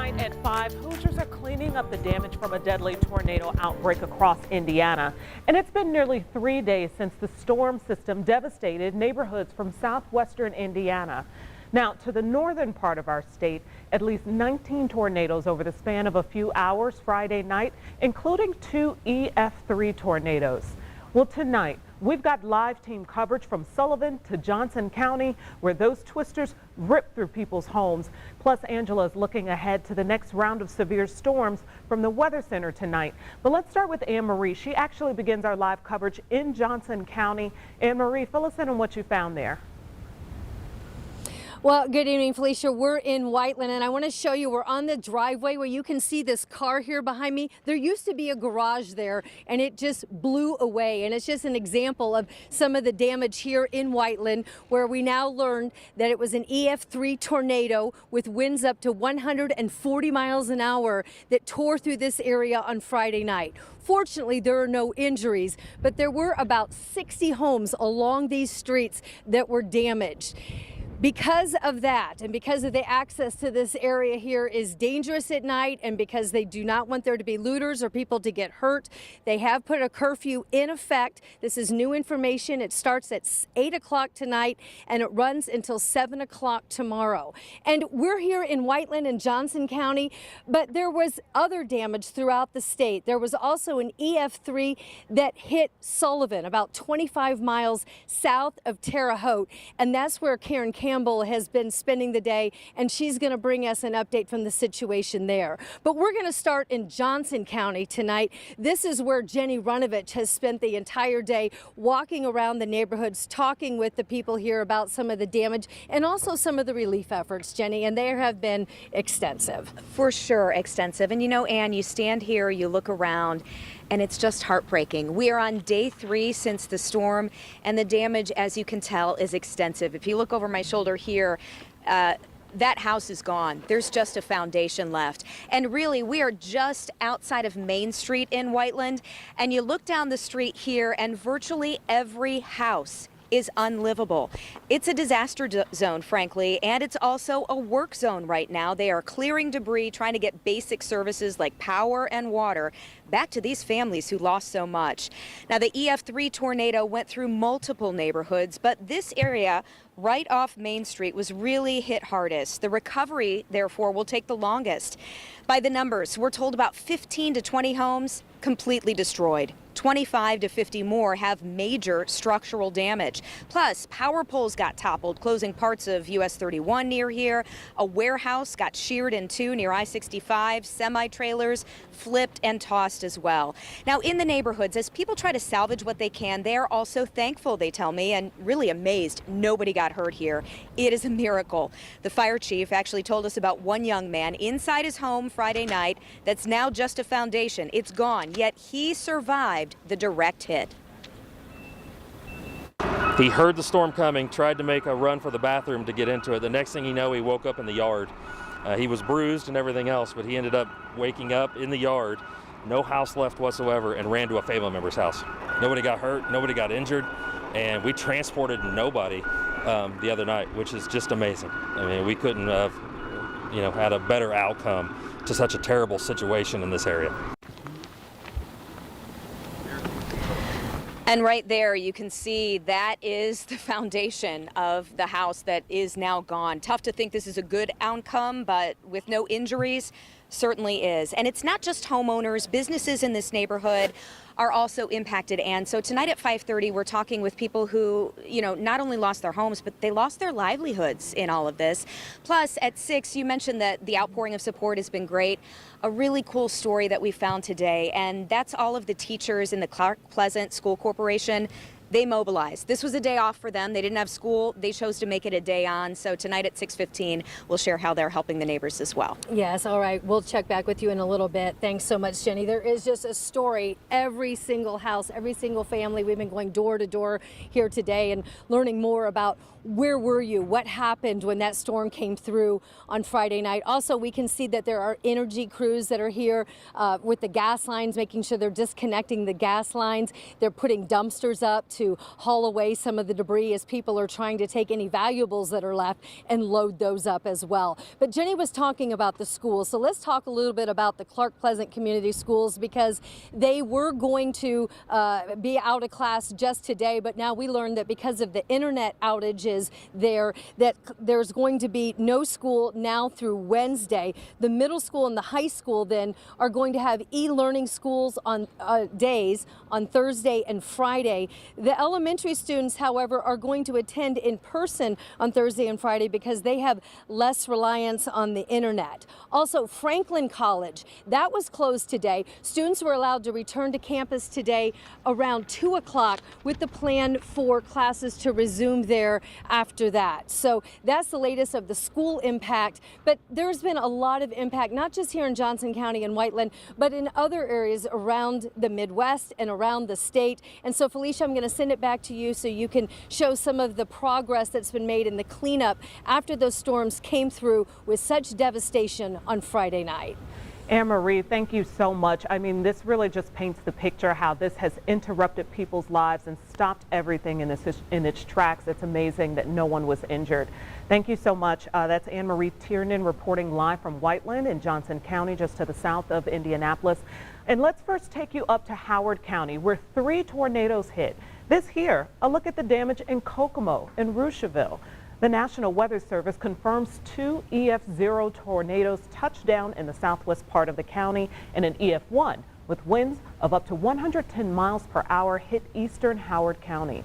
Tonight at 5, Hoosiers are cleaning up the damage from a deadly tornado outbreak across Indiana. And it's been nearly 3 days since the storm system devastated neighborhoods from southwestern Indiana. Now, to the northern part of our state, at least 19 tornadoes over the span of a few hours Friday night, including 2 EF3 tornadoes. Well, tonight, we've got live team coverage from Sullivan to Johnson County, where those twisters ripped through people's homes. Plus, Angela is looking ahead to the next round of severe storms from the Weather Center tonight. But let's start with Anne-Marie. She actually begins our live coverage in Johnson County. Anne-Marie, fill us in on what you found there. Well, good evening, Felicia. We're in Whiteland, and I want to show you we're on the driveway where you can see this car here behind me. There used to be a garage there, and it just blew away. And it's just an example of some of the damage here in Whiteland, where we now learned that it was an EF3 tornado with winds up to 140 miles an hour that tore through this area on Friday night. Fortunately, there are no injuries, but there were about 60 homes along these streets that were damaged. Because of that, and because of the access to this area here is dangerous at night, and because they do not want there to be looters or people to get hurt, they have put a curfew in effect. This is new information. It starts at 8 o'clock tonight and it runs until 7 o'clock tomorrow. And we're here in Whiteland and Johnson County, but there was other damage throughout the state. There was also an EF3 that hit Sullivan, about 25 miles south of Terre Haute, and that's where Karen Campbell has been spending the day, and she's going to bring us an update from the situation there. But we're going to start in Johnson County tonight. This is where Jenny Runovich has spent the entire day walking around the neighborhoods, talking with the people here about some of the damage and also some of the relief efforts, Jenny, and they have been extensive. For sure, extensive. And you know, Ann, you stand here, you look around, and it's just heartbreaking. We are on day 3 since the storm, and the damage, as you can tell, is extensive. If you look over my shoulder here, that house is gone. There's just a foundation left. And really, we are just outside of Main Street in Whiteland, and you look down the street here, and virtually every house is unlivable. It's a disaster zone, frankly, and it's also a work zone right now. They are clearing debris, trying to get basic services like power and water back to these families who lost so much. Now, the EF3 tornado went through multiple neighborhoods, but this area right off Main Street was really hit hardest. The recovery, therefore, will take the longest. By the numbers, we're told about 15 to 20 homes completely destroyed. 25 to 50 more have major structural damage. Plus, power poles got toppled, closing parts of US 31 near here. A warehouse got sheared in two near I-65. Semi-trailers flipped and tossed as well. Now, in the neighborhoods, as people try to salvage what they can, they are also thankful, they tell me, and really amazed nobody got hurt here. It is a miracle. The fire chief actually told us about one young man inside his home Friday night that's now just a foundation. It's gone, yet he survived the direct hit. He heard the storm coming, tried to make a run for the bathroom to get into it. The next thing you know, he woke up in the yard. He was bruised and everything else, but he ended up waking up in the yard, no house left whatsoever, and ran to a family member's house. Nobody got hurt, nobody got injured, and we transported nobody the other night, which is just amazing. I mean, we couldn't have, had a better outcome to such a terrible situation in this area. And right there, you can see that is the foundation of the house that is now gone. Tough to think this is a good outcome, but with no injuries, certainly is. And it's not just homeowners. Businesses in this neighborhood are also impacted. And so tonight at 5:30, we're talking with people who, not only lost their homes, but they lost their livelihoods in all of this. Plus, at 6, you mentioned that the outpouring of support has been great. A really cool story that we found today, and that's all of the teachers in the Clark Pleasant School Corporation. They mobilized. This was a day off for them. They didn't have school. They chose to make it a day on. So tonight at 6:15, we'll share how they're helping the neighbors as well. Yes, all right. We'll check back with you in a little bit. Thanks so much, Jenny. There is just a story. Every single house, every single family. We've been going door to door here today and learning more about where were you? What happened when that storm came through on Friday night? Also, we can see that there are energy crews that are here with the gas lines, making sure they're disconnecting the gas lines. They're putting dumpsters up to haul away some of the debris as people are trying to take any valuables that are left and load those up as well. But Jenny was talking about the schools, so let's talk a little bit about the Clark Pleasant Community Schools, because they were going to be out of class just today, but now we learned that because of the internet outages there, that there's going to be no school now through Wednesday. The middle school and the high school then are going to have e-learning schools on days on Thursday and Friday. The elementary students, however, are going to attend in person on Thursday and Friday because they have less reliance on the internet. Also, Franklin College, that was closed today. Students were allowed to return to campus today around 2 o'clock with the plan for classes to resume there after that. So that's the latest of the school impact, but there's been a lot of impact, not just here in Johnson County and Whiteland, but in other areas around the Midwest and around the state. And so, Felicia, I'm going to send it back to you so you can show some of the progress that's been made in the cleanup after those storms came through with such devastation on Friday night. Anne-Marie, thank you so much. I mean, this really just paints the picture how this has interrupted people's lives and stopped everything in its tracks. It's amazing that no one was injured. Thank you so much. That's Anne-Marie Tiernan reporting live from Whiteland in Johnson County, just to the south of Indianapolis. And let's first take you up to Howard County, where 3 tornadoes hit. This here, a look at the damage in Kokomo and Rushville. The National Weather Service confirms 2 EF0 tornadoes touched down in the southwest part of the county, and an EF1 with winds of up to 110 miles per hour hit eastern Howard County.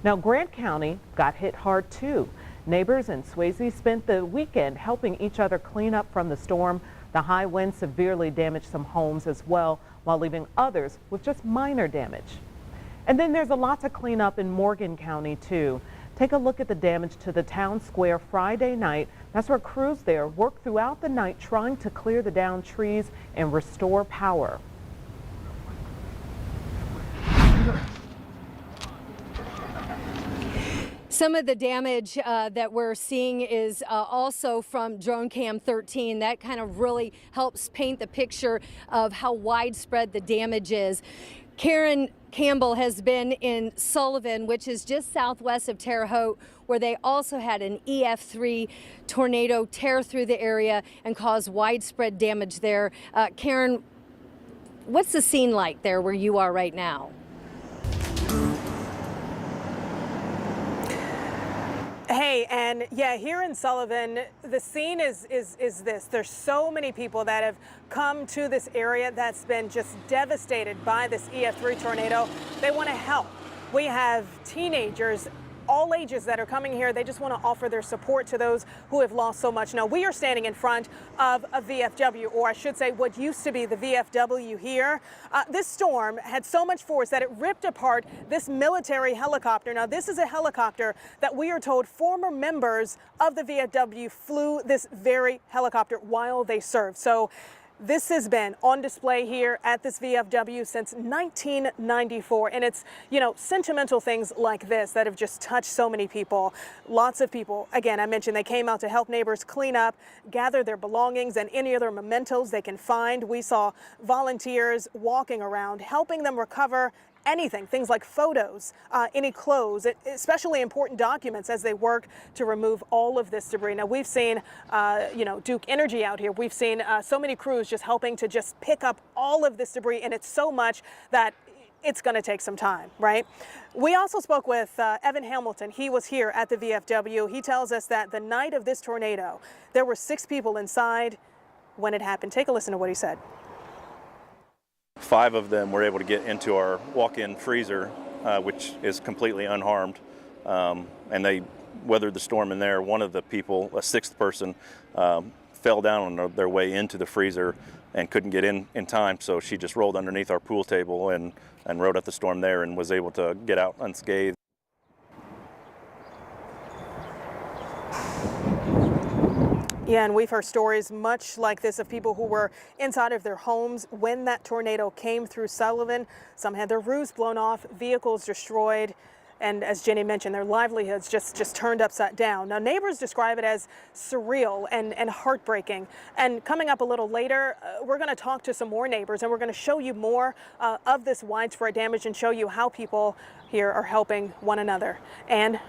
Now, Grant County got hit hard too. Neighbors in Swayze spent the weekend helping each other clean up from the storm. The high winds severely damaged some homes as well, while leaving others with just minor damage. And then there's a lot to clean up in Morgan County too. Take a look at the damage to the town square Friday night. That's where crews there worked throughout the night trying to clear the downed trees and restore power. Some of the damage that we're seeing is also from Drone Cam 13. That kind of really helps paint the picture of how widespread the damage is. Karen Campbell has been in Sullivan, which is just southwest of Terre Haute, where they also had an EF3 tornado tear through the area and cause widespread damage there. Karen, what's the scene like there where you are right now? Hey, and yeah, here in Sullivan, the scene is this. There's so many people that have come to this area that's been just devastated by this EF3 tornado. They want to help. We have teenagers, all ages, that are coming here. They just want to offer their support to those who have lost so much. Now, we are standing in front of a VFW, or I should say what used to be the VFW here. This storm had so much force that it ripped apart this military helicopter. Now, this is a helicopter that we are told former members of the VFW flew this very helicopter while they served. So this has been on display here at this VFW since 1994, and it's, you know, sentimental things like this that have just touched so many people. Lots of people, again, I mentioned they came out to help neighbors clean up, gather their belongings and any other mementos they can find. We saw volunteers walking around, helping them recover anything, things like photos, any clothes, especially important documents as they work to remove all of this debris. Now, we've seen, you know, Duke Energy out here. We've seen so many crews just helping to just pick up all of this debris, and it's so much that it's going to take some time, right? We also spoke with Evan Hamilton. He was here at the VFW. He tells us that the night of this tornado, there were 6 people inside when it happened. Take a listen to what he said. 5 of them were able to get into our walk-in freezer, which is completely unharmed, and they weathered the storm in there. One of the people, a 6th person, fell down on their way into the freezer and couldn't get in time, so she just rolled underneath our pool table and rode up the storm there and was able to get out unscathed. Yeah, and we've heard stories much like this of people who were inside of their homes when that tornado came through Sullivan. Some had their roofs blown off, vehicles destroyed. and as Jenny mentioned, their livelihoods just turned upside down. Now, neighbors describe it as surreal and heartbreaking. And coming up a little later, we're going to talk to some more neighbors, and we're going to show you more of this widespread damage and show you how people here are helping one another. And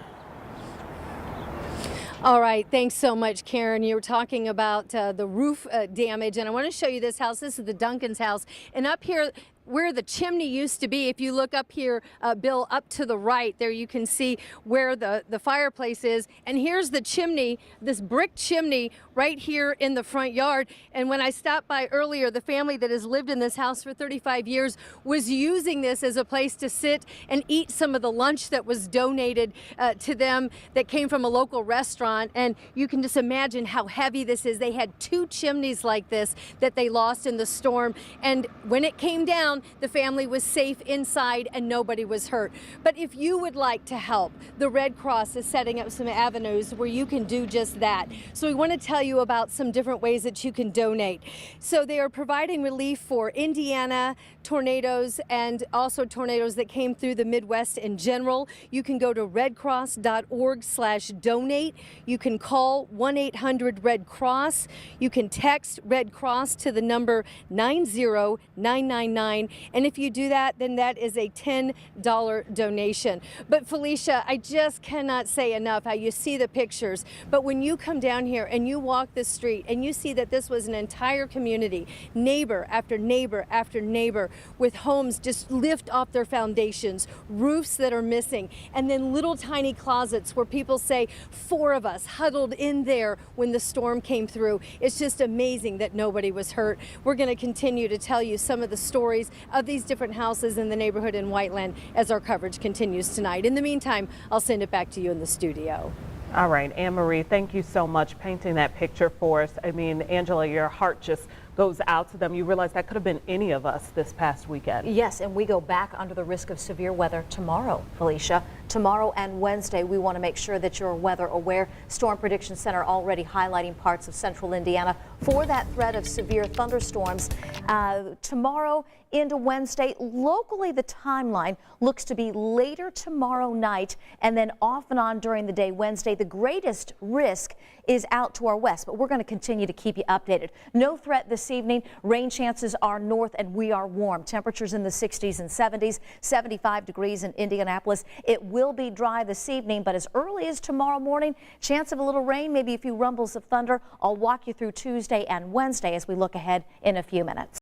all right, thanks so much, Karen. You were talking about the roof damage, and I want to show you this house. This is the Duncan's house, and up here where the chimney used to be, if you look up here, Bill, up to the right there, you can see where the fireplace is. And here's the chimney, this brick chimney right here in the front yard. And when I stopped by earlier, the family that has lived in this house for 35 years was using this as a place to sit and eat some of the lunch that was donated to them that came from a local restaurant. And you can just imagine how heavy this is. They had 2 chimneys like this that they lost in the storm. And when it came down, the family was safe inside and nobody was hurt. But if you would like to help, the Red Cross is setting up some avenues where you can do just that. So we want to tell you about some different ways that you can donate. So they are providing relief for Indiana tornadoes and also tornadoes that came through the Midwest in general. You can go to redcross.org/donate. You can call 1-800-RED-CROSS. You can text Red Cross to the number 90999. And if you do that, then that is a $10 donation. But Felicia, I just cannot say enough how you see the pictures. But when you come down here and you walk the street and you see that this was an entire community, neighbor after neighbor after neighbor, with homes just lift off their foundations, roofs that are missing, and then little tiny closets where people say 4 of us huddled in there when the storm came through. It's just amazing that nobody was hurt. We're going to continue to tell you some of the stories of these different houses in the neighborhood in Whiteland as our coverage continues tonight. In the meantime, I'll send it back to you in the studio. All right, Anne-Marie, thank you so much painting that picture for us. I mean, Angela, your heart just goes out to them. You realize that could have been any of us this past weekend. Yes, and we go back under the risk of severe weather tomorrow, Felicia. Tomorrow and Wednesday, we want to make sure that you're weather aware. Storm Prediction Center already highlighting parts of central Indiana for that threat of severe thunderstorms. Tomorrow into Wednesday, locally the timeline looks to be later tomorrow night and then off and on during the day Wednesday. The greatest risk is out to our west, but we're going to continue to keep you updated. No threat this evening. Rain chances are north and we are warm. Temperatures in the 60s and 70s, 75 degrees in Indianapolis. It will be dry this evening, but as early as tomorrow morning, chance of a little rain, maybe a few rumbles of thunder. I'll walk you through Tuesday and Wednesday as we look ahead in a few minutes.